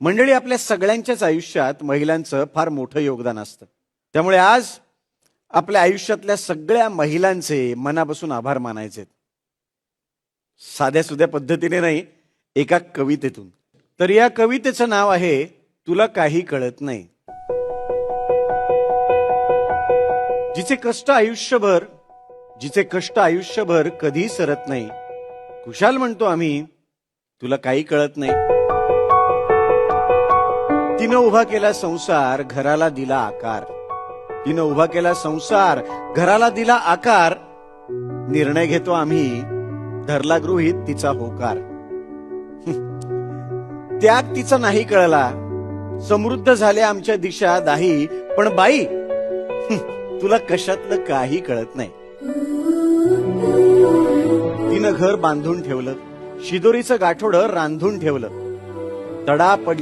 मंडळी, आपल्या सगळ्यांच्याच आयुष्यात महिलांचं फार मोठं योगदान असतं. त्यामुळे आज आपल्या आयुष्यातल्या सगळ्या महिलांचे मनापासून आभार मानायचे. साध्या सुध्या पद्धतीने नाही, एका कवितेतून. तर या कवितेचं नाव आहे तुला काही कळत नाही. जिचे कष्ट आयुष्यभर कधी सरत नाही, खुशाल म्हणतो आम्ही तुला काही कळत नाही. तिनं उभा केला संसार, घराला दिला आकार. तिनं उभा केला संसार, घराला दिला आकार. निर्णय घेतो आम्ही, धरला गृहीत तिचा होकार. त्याग तिचा नाही कळला, समृद्ध झाल्या आमच्या दिशा दाही. पण बाई, तुला कशातलं काही कळत नाही. तिनं घर बांधून ठेवलं, शिदोरीचं गाठोडं रांधून ठेवलं. तडा पडला